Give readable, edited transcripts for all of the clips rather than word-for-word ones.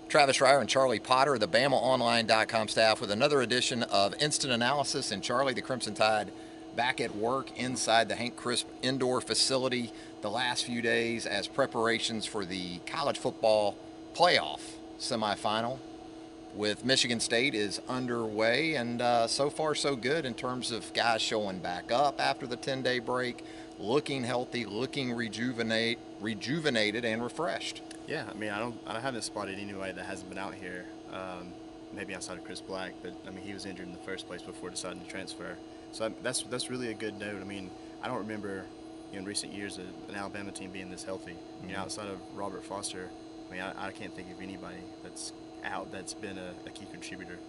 Travis Reier and Charlie Potter, the BamaOnline.com staff, with another edition of Instant Analysis. And Charlie, the Crimson Tide, back at work inside the Hank Crisp indoor facility the last few days as preparations for the college football playoff semifinal with Michigan State is underway, and so far so good in terms of guys showing back up after the 10-day break, looking healthy, looking rejuvenated and refreshed. Yeah, I mean, I haven't spotted anybody that hasn't been out here. Maybe outside of Chris Black, but I mean, he was injured in the first place before deciding to transfer. So that's really a good note. I mean, I don't remember, in recent years an Alabama team being this healthy. Outside of Robert Foster, I mean, I can't think of anybody that's out that's been a key contributor.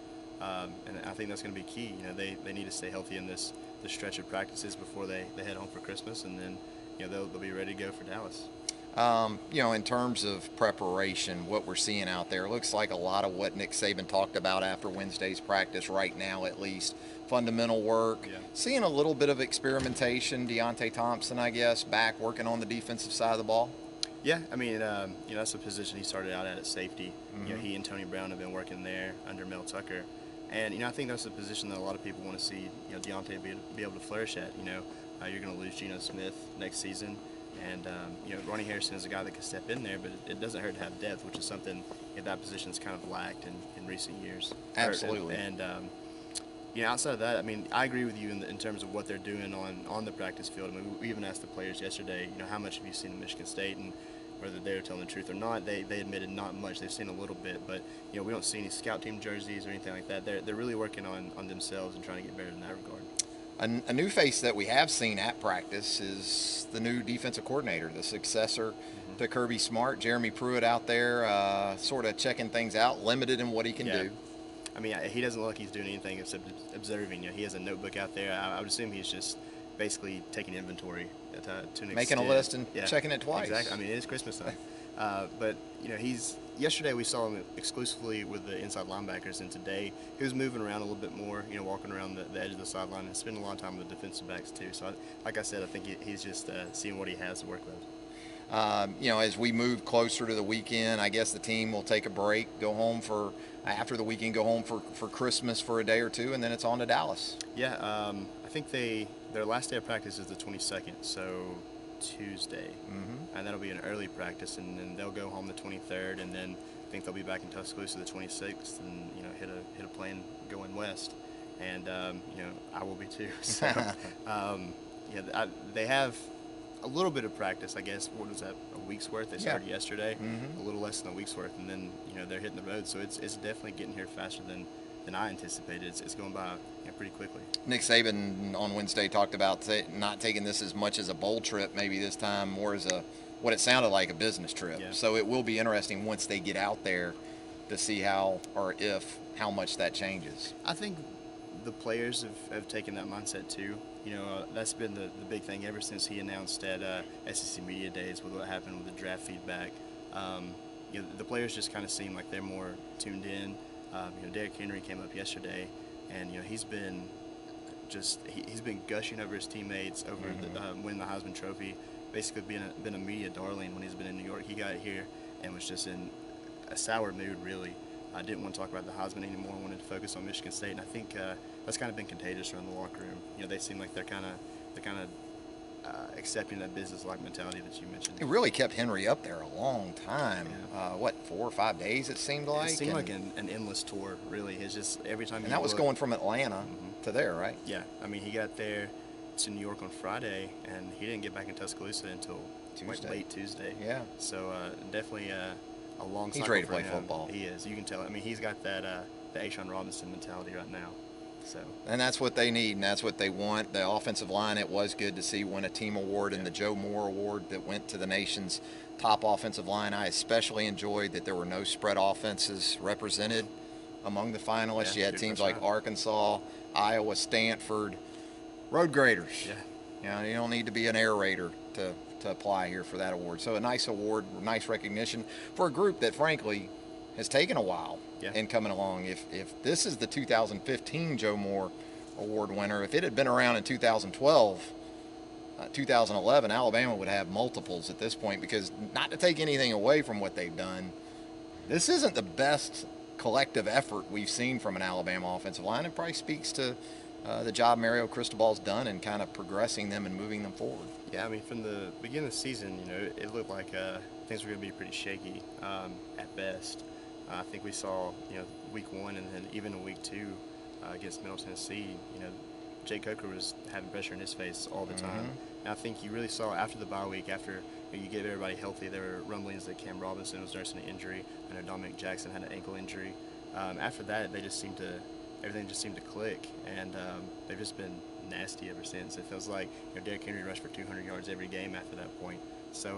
And I think that's going to be key. They need to stay healthy in this stretch of practices before they head home for Christmas, and then they'll be ready to go for Dallas. In terms of preparation, what we're seeing out there looks like a lot of what Nick Saban talked about after Wednesday's practice right now, at least. Fundamental work. Yeah. Seeing a little bit of experimentation. Deontay Thompson, I guess, back working on the defensive side of the ball. Yeah, I mean, that's a position he started out at safety. He and Tony Brown have been working there under Mel Tucker. And, I think that's a position that a lot of people want to see, Deontay be able to flourish at. You're going to lose Geno Smith next season. And, Ronnie Harrison is a guy that can step in there, but it doesn't hurt to have depth, which is something that position's kind of lacked in recent years. Absolutely. And outside of that, I mean, I agree with you in terms of what they're doing on the practice field. I mean, we even asked the players yesterday, how much have you seen of Michigan State, and whether they're telling the truth or not. They admitted not much. They've seen a little bit, but we don't see any scout team jerseys or anything like that. They're really working on themselves and trying to get better in that regard. A new face that we have seen at practice is the new defensive coordinator, the successor to Kirby Smart, Jeremy Pruitt, out there sort of checking things out, limited in what he can do. I mean, he doesn't look like he's doing anything except observing. He has a notebook out there. I would assume he's just basically taking inventory to an extent. Making a list and checking it twice. Exactly. I mean, it is Christmas time. But yesterday we saw him exclusively with the inside linebackers, and today he was moving around a little bit more, walking around the edge of the sideline and spending a lot of time with the defensive backs too. So, like I said, I think he's just seeing what he has to work with. As we move closer to the weekend, I guess the team will take a break, go home after the weekend, go home for Christmas for a day or two, and then it's on to Dallas. Yeah, I think their last day of practice is the 22nd, so Tuesday, and that'll be an early practice, and then they'll go home the 23rd, and then I think they'll be back in Tuscaloosa the 26th, and hit a plane going west, and I will be too. So they have a little bit of practice, I guess. What was that, a week's worth? They started yesterday, a little less than a week's worth, and then they're hitting the road. So it's definitely getting here faster than I anticipated. It's going by pretty quickly. Nick Saban on Wednesday talked about not taking this as much as a bowl trip, maybe this time more as what it sounded like, a business trip. Yeah. So it will be interesting once they get out there to see how much that changes. I think the players have taken that mindset too. That's been the big thing ever since he announced at SEC Media Days with what happened with the draft feedback. The players just kind of seem like they're more tuned in. Derrick Henry came up yesterday, and he's been gushing over his teammates over winning the Heisman Trophy. Basically, been a media darling when he's been in New York. He got here and was just in a sour mood, really. I didn't want to talk about the Heisman anymore. I wanted to focus on Michigan State, and I think that's kind of been contagious around the locker room. They seem like they're kind of accepting that business-like mentality that you mentioned. It really kept Henry up there a long time. Yeah. 4 or 5 days it seemed like? It seemed like an endless tour, really. It's just every time. And that was going from Atlanta to there, right? Yeah. I mean, he got there to New York on Friday, and he didn't get back in Tuscaloosa until late Tuesday. Yeah. So definitely a long cycle. He's ready to for play him. football. He is. You can tell. I mean, he's got that the A'Shawn Robinson mentality right now. So. And that's what they need, and that's what they want. The offensive line, it was good to see win a team award and the Joe Moore Award that went to the nation's top offensive line. I especially enjoyed that there were no spread offenses represented among the finalists. You had teams like Arkansas, Iowa, Stanford, road graders. Yeah. You don't need to be an air raider to apply here for that award. So a nice award, nice recognition for a group that, frankly, has taken a while in coming along. If this is the 2015 Joe Moore Award winner, if it had been around in 2012, 2011, Alabama would have multiples at this point, because not to take anything away from what they've done, This isn't the best collective effort we've seen from an Alabama offensive line. It probably speaks to the job Mario Cristobal's done in kind of progressing them and moving them forward. Yeah, I mean, from the beginning of the season, it looked like things were going to be pretty shaky at best. I think we saw, week one and then even in week two against Middle Tennessee, Jay Coker was having pressure in his face all the time. Mm-hmm. And I think you really saw after the bye week, after you get everybody healthy, there were rumblings that Cam Robinson was nursing an injury. I know Dominic Jackson had an ankle injury. After that, everything just seemed to click, and they've just been nasty ever since. It feels like Derrick Henry rushed for 200 yards every game after that point. So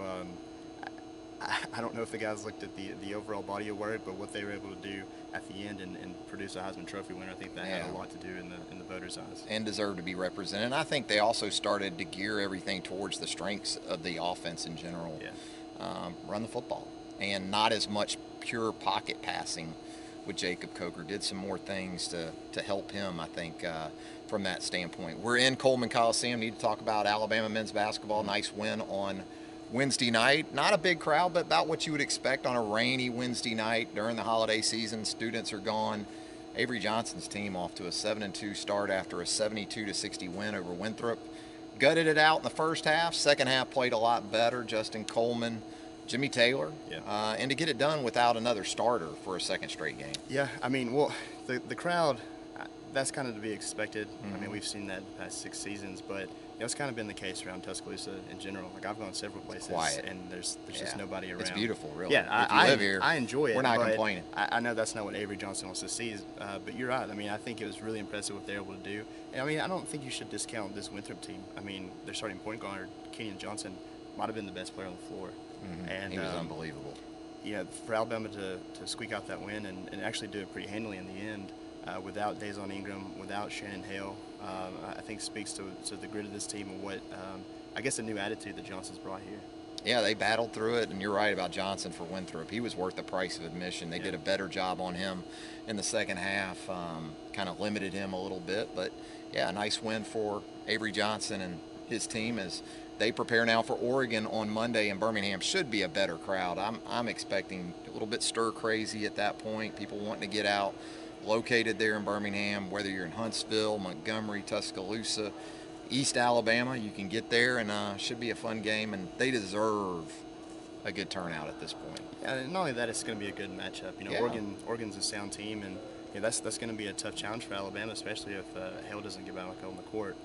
I don't know if the guys looked at the overall body of work, but what they were able to do at the end and produce a Heisman Trophy winner, I think that had a lot to do in the voters' eyes. And deserve to be represented. And I think they also started to gear everything towards the strengths of the offense in general. Yeah. Run the football and not as much pure pocket passing with Jacob Coker. Did some more things to help him, I think, from that standpoint. We're in Coleman Coliseum. Need to talk about Alabama men's basketball. Nice win on Wednesday night. Not a big crowd, but about what you would expect on a rainy Wednesday night during the holiday season. Students are gone. Avery Johnson's team off to a 7-2 start after a 72-60 win over Winthrop. Gutted it out in the first half. Second half played a lot better. Justin Coleman, Jimmy Taylor, and to get it done without another starter for a second straight game. Yeah, I mean, well, the crowd, that's kind of to be expected. Mm-hmm. I mean, we've seen that the past 6 seasons, but it's kind of been the case around Tuscaloosa in general. Like, I've gone several places, Quiet. And there's just nobody around. It's beautiful, really. Yeah, if you live here, I enjoy it. We're not but complaining. I know that's not what Avery Johnson wants to see, but you're right. I mean, I think it was really impressive what they're able to do. And I mean, I don't think you should discount this Winthrop team. I mean, their starting point guard, Kenyon Johnson, might have been the best player on the floor. Mm-hmm. And he was unbelievable. For Alabama to squeak out that win and actually do it pretty handily in the end, without Dazon Ingram, without Shannon Hale, I think speaks to the grit of this team and what, I guess, a new attitude that Johnson's brought here. Yeah, they battled through it, and you're right about Johnson for Winthrop. He was worth the price of admission. They did a better job on him in the second half, kind of limited him a little bit. But, yeah, a nice win for Avery Johnson and his team as they prepare now for Oregon on Monday in Birmingham. Should be a better crowd. I'm expecting a little bit stir-crazy at that point, people wanting to get out. Located there in Birmingham, whether you're in Huntsville, Montgomery, Tuscaloosa, East Alabama, you can get there, and should be a fun game, and they deserve a good turnout at this point. And not only that, it's going to be a good matchup. Oregon's a sound team, and that's going to be a tough challenge for Alabama, especially if Hale doesn't get back on the court.